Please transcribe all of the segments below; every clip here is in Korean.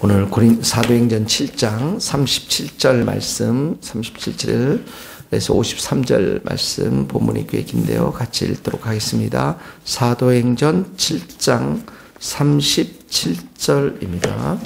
오늘 사도행전 7장 37절 말씀, 37절에서 53절 말씀 본문이 꽤 긴데요. 같이 읽도록 하겠습니다. 사도행전 7장 37절입니다.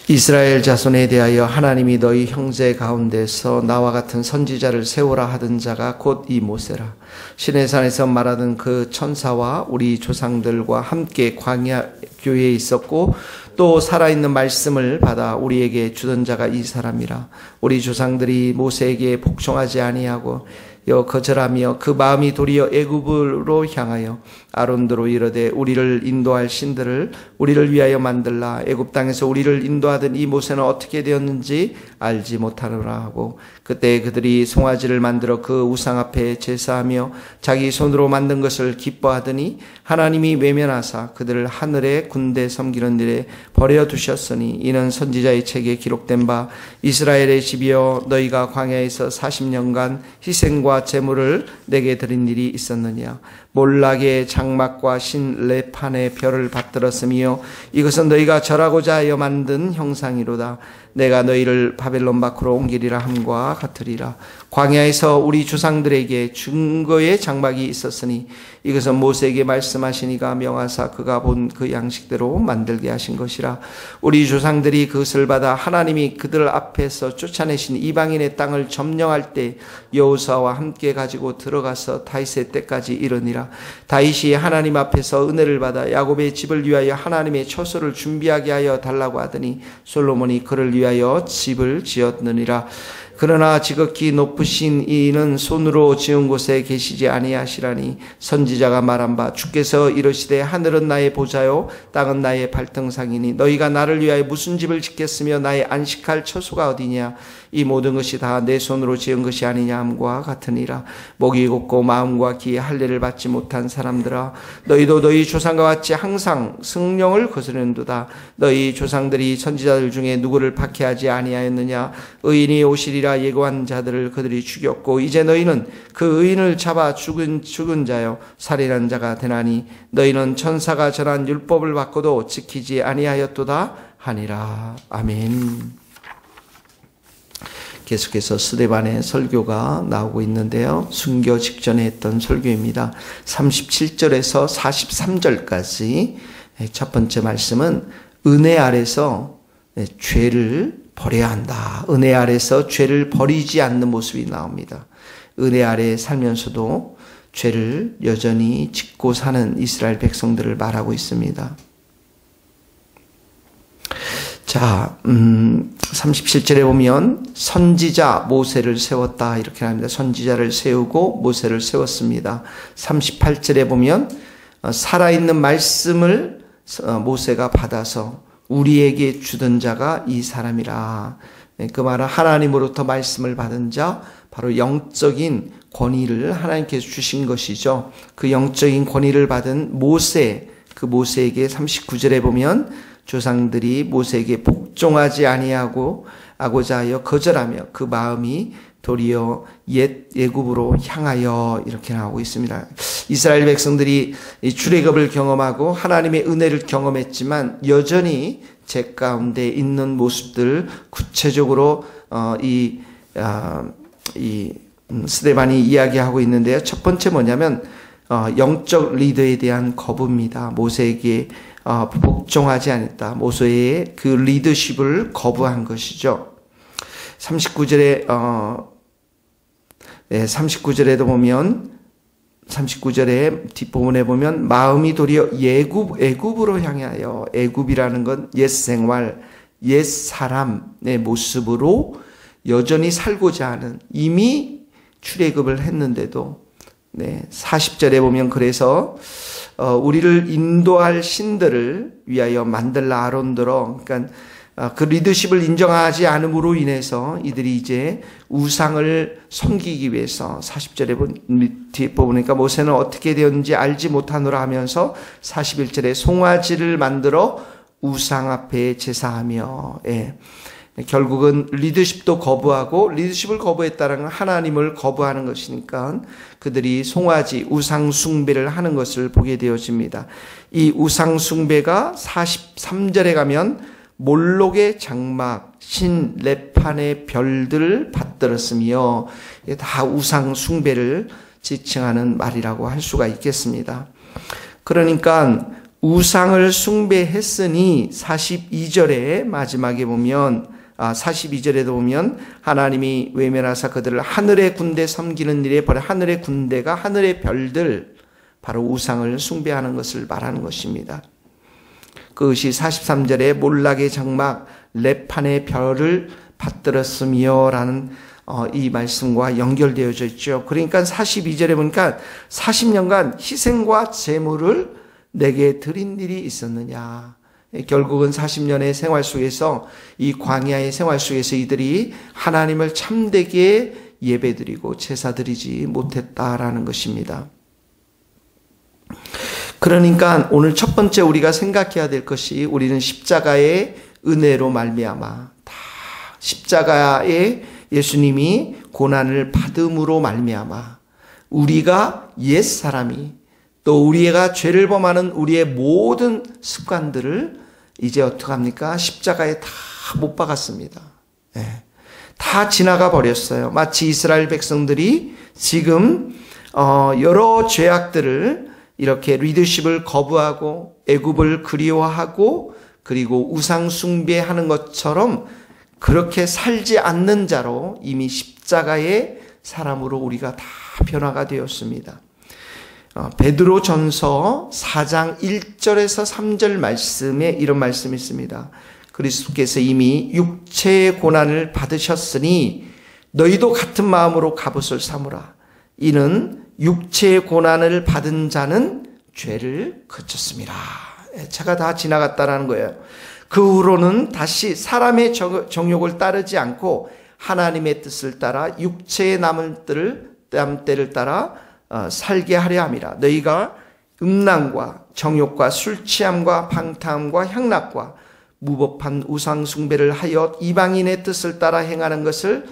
이스라엘 자손에 대하여 하나님이 너희 형제 가운데서 나와 같은 선지자를 세우라 하던 자가 곧 이 모세라. 시내산에서 말하던 그 천사와 우리 조상들과 함께 광야 교회에 있었고 또 살아있는 말씀을 받아 우리에게 주던 자가 이 사람이라. 우리 조상들이 모세에게 복종하지 아니하고 거절하며 그 마음이 도리어 애굽으로 향하여 아론드로 이르되 우리를 인도할 신들을 우리를 위하여 만들라. 애굽 땅에서 우리를 인도하던 이 모세는 어떻게 되었는지 알지 못하노라 하고, 그때 그들이 송아지를 만들어 그 우상 앞에 제사하며 자기 손으로 만든 것을 기뻐하더니 하나님이 외면하사 그들을 하늘의 군대 섬기는 일에 버려두셨으니 이는 선지자의 책에 기록된 바 이스라엘의 집이여 너희가 광야에서 40년간 희생과 제물을 내게 드린 일이 있었느냐. 몰락의 장막과 신 레판의 별을 받들었으며 이것은 너희가 절하고자 하여 만든 형상이로다. 내가 너희를 바벨론 밖으로 옮기리라 함과 같으리라. 광야에서 우리 조상들에게 증거의 장막이 있었으니 이것은 모세에게 말씀하시니가 명하사 그가 본 그 양식대로 만들게 하신 것이라. 우리 조상들이 그것을 받아 하나님이 그들 앞에서 쫓아내신 이방인의 땅을 점령할 때 여호수아와 함께 가지고 들어가서 다윗의 때까지 이르니라. 다윗이 하나님 앞에서 은혜를 받아 야곱의 집을 위하여 하나님의 처소를 준비하게 하여 달라고 하더니 솔로몬이 그를 위하여 집을 지었느니라. 그러나 지극히 높으신 이는 손으로 지은 곳에 계시지 아니하시라니 선지자가 말한 바 주께서 이르시되 하늘은 나의 보좌요 땅은 나의 발등상이니 너희가 나를 위하여 무슨 집을 짓겠으며 나의 안식할 처소가 어디냐. 이 모든 것이 다 내 손으로 지은 것이 아니냐 함과 같으니라. 목이 곱고 마음과 귀에 할례를 받지 못한 사람들아, 너희도 너희 조상과 같이 항상 성령을 거스르는도다. 너희 조상들이 선지자들 중에 누구를 박해하지 아니하였느냐. 의인이 오시리라 예고한 자들을 그들이 죽였고 이제 너희는 그 의인을 잡아 죽은 자여 살인한 자가 되나니 너희는 천사가 전한 율법을 받고도 지키지 아니하였도다 하니라. 아멘. 계속해서 스데반의 설교가 나오고 있는데요. 순교 직전에 했던 설교입니다. 37절에서 43절까지 첫 번째 말씀은 은혜 아래서 죄를 버려야 한다. 은혜 아래서 죄를 버리지 않는 모습이 나옵니다. 은혜 아래 살면서도 죄를 여전히 짓고 사는 이스라엘 백성들을 말하고 있습니다. 자, 37절에 보면 선지자 모세를 세웠다 이렇게 합니다. 선지자를 세우고 모세를 세웠습니다. 38절에 보면 살아있는 말씀을 모세가 받아서 우리에게 주던 자가 이 사람이라. 그 말은 하나님으로부터 말씀을 받은 자, 바로 영적인 권위를 하나님께서 주신 것이죠. 그 영적인 권위를 받은 모세, 그 모세에게 39절에 보면 조상들이 모세에게 복종하지 아니하고자 하여 거절하며 그 마음이 도리어 옛 애굽으로 향하여 이렇게 나오고 있습니다. 이스라엘 백성들이 출애굽을 경험하고 하나님의 은혜를 경험했지만 여전히 죄 가운데 있는 모습들 구체적으로 스데반이 이야기하고 있는데요. 첫 번째 뭐냐면 영적 리더에 대한 거부입니다. 모세에게 복종하지 않았다. 모세의 그 리더십을 거부한 것이죠. 39절에도 보면 39절에 뒷부분에 보면 마음이 도리어 애굽으로 향하여, 애굽이라는 건 옛 생활, 옛 사람의 모습으로 여전히 살고자 하는, 이미 출애굽을 했는데도 40절에 보면 그래서 우리를 인도할 신들을 위하여 만들라 아론들어, 그러니까 그 리더십을 인정하지 않음으로 인해서 이들이 이제 우상을 섬기기 위해서 40절에 뒤에 보니까 모세는 어떻게 되었는지 알지 못하노라 하면서 41절에 송아지를 만들어 우상 앞에 제사하며, 결국은 리더십도 거부하고, 리더십을 거부했다는 건 하나님을 거부하는 것이니까 그들이 송아지 우상 숭배를 하는 것을 보게 되어집니다. 이 우상 숭배가 43절에 가면 몰록의 장막, 신 레판의 별들을 받들었으며, 다 우상 숭배를 지칭하는 말이라고 할 수가 있겠습니다. 그러니까 우상을 숭배했으니 42절에 마지막에 보면 42절에도 보면 하나님이 외면하사 그들을 하늘의 군대 섬기는 일에 버려, 하늘의 군대가 하늘의 별들, 바로 우상을 숭배하는 것을 말하는 것입니다. 그것이 43절에 몰락의 장막 레판의 별을 받들었으며 라는 이 말씀과 연결되어져 있죠. 그러니까 42절에 보니까 40년간 희생과 제물을 내게 드린 일이 있었느냐. 결국은 40년의 생활 속에서, 이 광야의 생활 속에서 이들이 하나님을 참되게 예배드리고 제사드리지 못했다라는 것입니다. 그러니까 오늘 첫 번째 우리가 생각해야 될 것이, 우리는 십자가의 은혜로 말미암아, 다 십자가에 예수님이 고난을 받음으로 말미암아 우리가 옛사람이, 또 우리가 죄를 범하는 우리의 모든 습관들을 이제 어떡합니까? 십자가에 다 못 박았습니다. 네. 다 지나가 버렸어요. 마치 이스라엘 백성들이 지금 여러 죄악들을 이렇게 리더십을 거부하고 애굽을 그리워하고 그리고 우상 숭배하는 것처럼 그렇게 살지 않는 자로 이미 십자가의 사람으로 우리가 다 변화가 되었습니다. 베드로전서 4장 1절에서 3절 말씀에 이런 말씀이 있습니다. 그리스도께서 이미 육체의 고난을 받으셨으니 너희도 같은 마음으로 갑옷을 삼으라. 이는 육체의 고난을 받은 자는 죄를 그쳤습니다. 죄가 다 지나갔다라는 거예요. 그 후로는 다시 사람의 정욕을 따르지 않고 하나님의 뜻을 따라 육체의 남때를 따라 살게 하려 함이라. 너희가 음란과 정욕과 술취함과 방탕함과 향락과 무법한 우상 숭배를 하여 이방인의 뜻을 따라 행하는 것을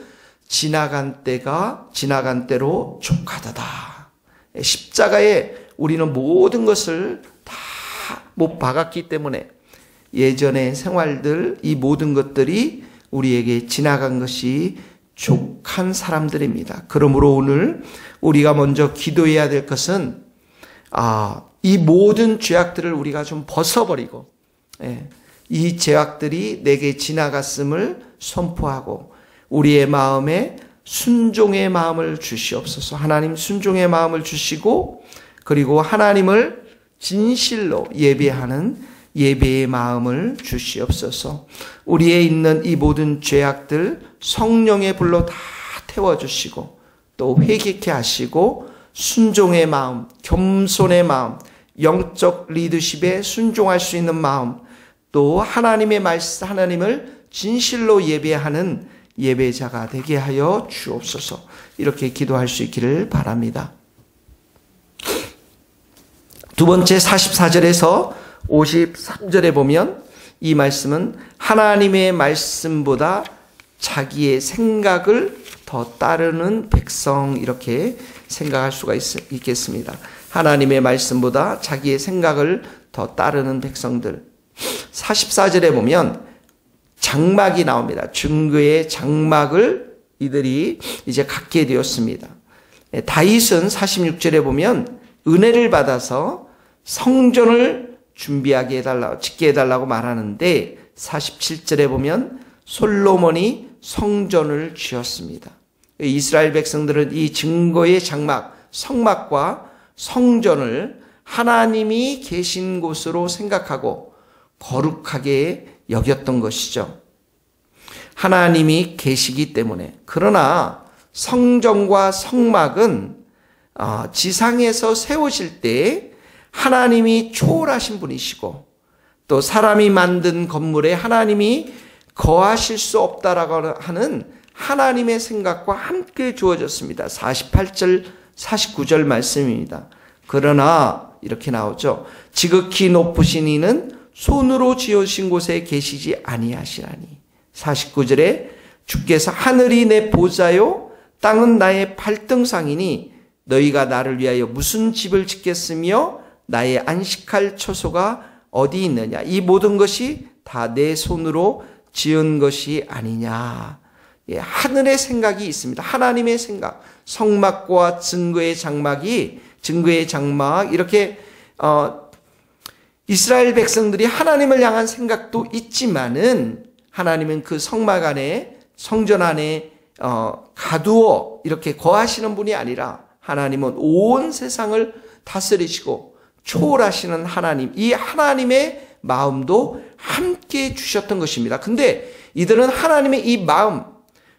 지나간 때로 족하도다. 십자가에 우리는 모든 것을 다 못 박았기 때문에 예전의 생활들, 이 모든 것들이 우리에게 지나간 것이 족한 사람들입니다. 그러므로 오늘 우리가 먼저 기도해야 될 것은 이 모든 죄악들을 우리가 좀 벗어버리고 이 죄악들이 내게 지나갔음을 선포하고 우리의 마음에 순종의 마음을 주시옵소서. 하나님 순종의 마음을 주시고 그리고 하나님을 진실로 예배하는 예배의 마음을 주시옵소서. 우리에 있는 이 모든 죄악들 성령의 불로 다 태워주시고 또 회개케 하시고 순종의 마음, 겸손의 마음, 영적 리더십에 순종할 수 있는 마음, 또 하나님의 말씀, 하나님을 진실로 예배하는 예배자가 되게 하여 주옵소서. 이렇게 기도할 수 있기를 바랍니다. 두 번째 44절에서 53절에 보면 이 말씀은 하나님의 말씀보다 자기의 생각을 더 따르는 백성, 이렇게 생각할 수가 있겠습니다. 하나님의 말씀보다 자기의 생각을 더 따르는 백성들. 44절에 보면 장막이 나옵니다. 증거의 장막을 이들이 이제 갖게 되었습니다. 다윗은 46절에 보면 은혜를 받아서 성전을 준비하게 해달라고, 짓게 해달라고 말하는데 47절에 보면 솔로몬이 성전을 지었습니다. 이스라엘 백성들은 이 증거의 장막, 성막과 성전을 하나님이 계신 곳으로 생각하고 거룩하게 여겼던 것이죠. 하나님이 계시기 때문에. 그러나 성전과 성막은 지상에서 세우실 때 하나님이 초월하신 분이시고 또 사람이 만든 건물에 하나님이 거하실 수 없다라고 하는 하나님의 생각과 함께 주어졌습니다. 48절, 49절 말씀입니다. 그러나 이렇게 나오죠. 지극히 높으신 이는 손으로 지으신 곳에 계시지 아니하시라니. 49절에 주께서 하늘이 내 보좌요 땅은 나의 발등상이니 너희가 나를 위하여 무슨 집을 짓겠으며 나의 안식할 처소가 어디 있느냐. 이 모든 것이 다 내 손으로 지은 것이 아니냐. 예, 하늘의 생각이 있습니다. 하나님의 생각, 성막과 증거의 장막 이렇게 이스라엘 백성들이 하나님을 향한 생각도 있지만은 하나님은 그 성막 안에 성전 안에 가두어 이렇게 거하시는 분이 아니라 하나님은 온 세상을 다스리시고 초월하시는 하나님, 이 하나님의 마음도 함께 주셨던 것입니다. 근데 이들은 하나님의 이 마음,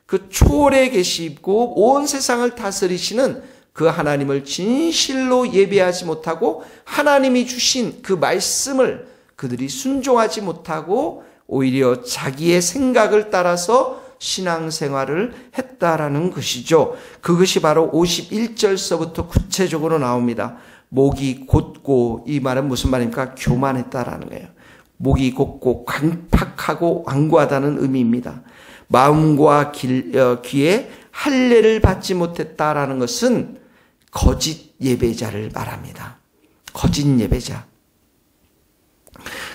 그 초월에 계시고 온 세상을 다스리시는 그 하나님을 진실로 예배하지 못하고 하나님이 주신 그 말씀을 그들이 순종하지 못하고 오히려 자기의 생각을 따라서 신앙생활을 했다라는 것이죠. 그것이 바로 51절서부터 구체적으로 나옵니다. 목이 곧고, 이 말은 무슨 말입니까? 교만했다라는 거예요. 목이 곧고 관팍하고 완고하다는 의미입니다. 마음과 귀에 할례를 받지 못했다라는 것은 거짓 예배자를 말합니다. 거짓 예배자.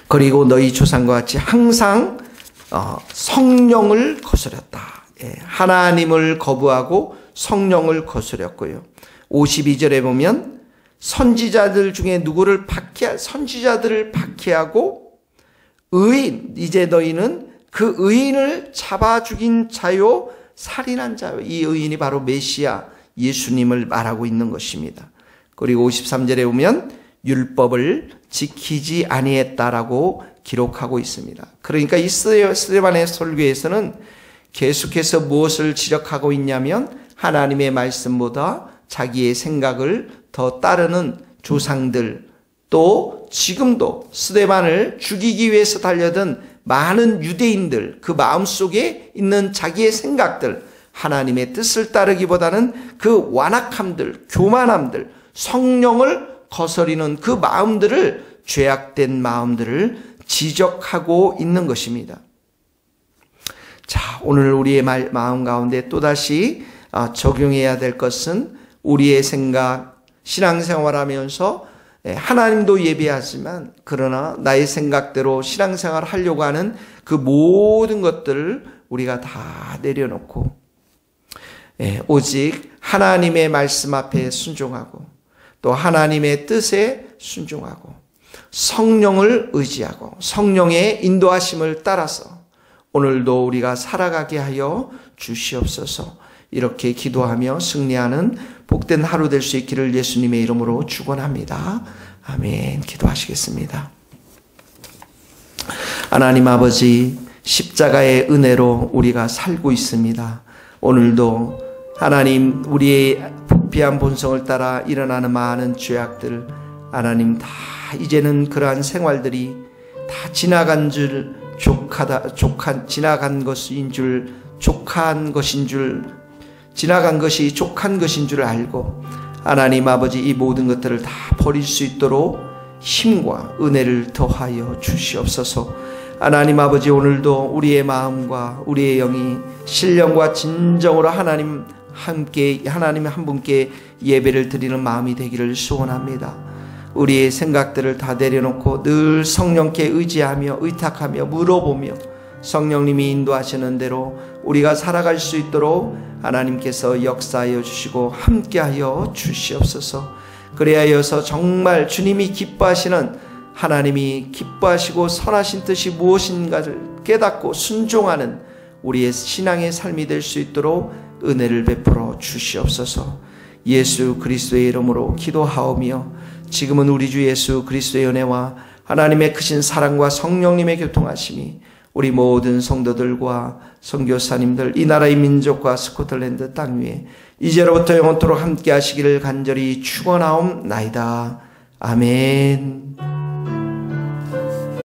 그리고 너희 조상과 같이 항상 성령을 거스렸다. 예, 하나님을 거부하고 성령을 거스렸고요. 52절에 보면 선지자들 중에 선지자들을 박해하고 의인, 이제 너희는 그 의인을 잡아 죽인 자요 살인한 자요. 이 의인이 바로 메시아 예수님을 말하고 있는 것입니다. 그리고 53절에 보면 율법을 지키지 아니했다라고 기록하고 있습니다. 그러니까 이 스데반의 설교에서는 계속해서 무엇을 지적하고 있냐면 하나님의 말씀보다 자기의 생각을 더 따르는 조상들, 또 지금도 스데반을 죽이기 위해서 달려든 많은 유대인들, 그 마음속에 있는 자기의 생각들, 하나님의 뜻을 따르기보다는 그 완악함들, 교만함들, 성령을 거스리는 그 마음들을, 죄악된 마음들을 지적하고 있는 것입니다. 자, 오늘 우리의 마음 가운데 또다시 적용해야 될 것은 우리의 생각, 신앙생활하면서 하나님도 예배하지만 그러나 나의 생각대로 신앙생활을 하려고 하는 그 모든 것들을 우리가 다 내려놓고 오직 하나님의 말씀 앞에 순종하고 또 하나님의 뜻에 순종하고 성령을 의지하고 성령의 인도하심을 따라서 오늘도 우리가 살아가게 하여 주시옵소서. 이렇게 기도하며 승리하는 복된 하루 될 수 있기를 예수님의 이름으로 축원합니다. 아멘. 기도하시겠습니다. 하나님 아버지, 십자가의 은혜로 우리가 살고 있습니다. 오늘도 하나님, 우리의 부패한 본성을 따라 일어나는 많은 죄악들, 하나님 다 이제는 그러한 생활들이 다 지나간 것이 족한 것인 줄 알고 하나님 아버지, 이 모든 것들을 다 버릴 수 있도록 힘과 은혜를 더하여 주시옵소서. 하나님 아버지, 오늘도 우리의 마음과 우리의 영이 신령과 진정으로 하나님 한 분께 예배를 드리는 마음이 되기를 소원합니다. 우리의 생각들을 다 내려놓고 늘 성령께 의지하며 의탁하며 물어보며 성령님이 인도하시는 대로 우리가 살아갈 수 있도록 하나님께서 역사하여 주시고 함께하여 주시옵소서. 그래야여서 정말 주님이 기뻐하시는, 하나님이 기뻐하시고 선하신 뜻이 무엇인가를 깨닫고 순종하는 우리의 신앙의 삶이 될 수 있도록 은혜를 베풀어 주시옵소서. 예수 그리스도의 이름으로 기도하오며 지금은 우리 주 예수 그리스도의 은혜와 하나님의 크신 사랑과 성령님의 교통하심이 우리 모든 성도들과 선교사님들, 이 나라의 민족과 스코틀랜드 땅 위에 이제로부터 영원토록 함께 하시기를 간절히 축원하옵나이다. 아멘.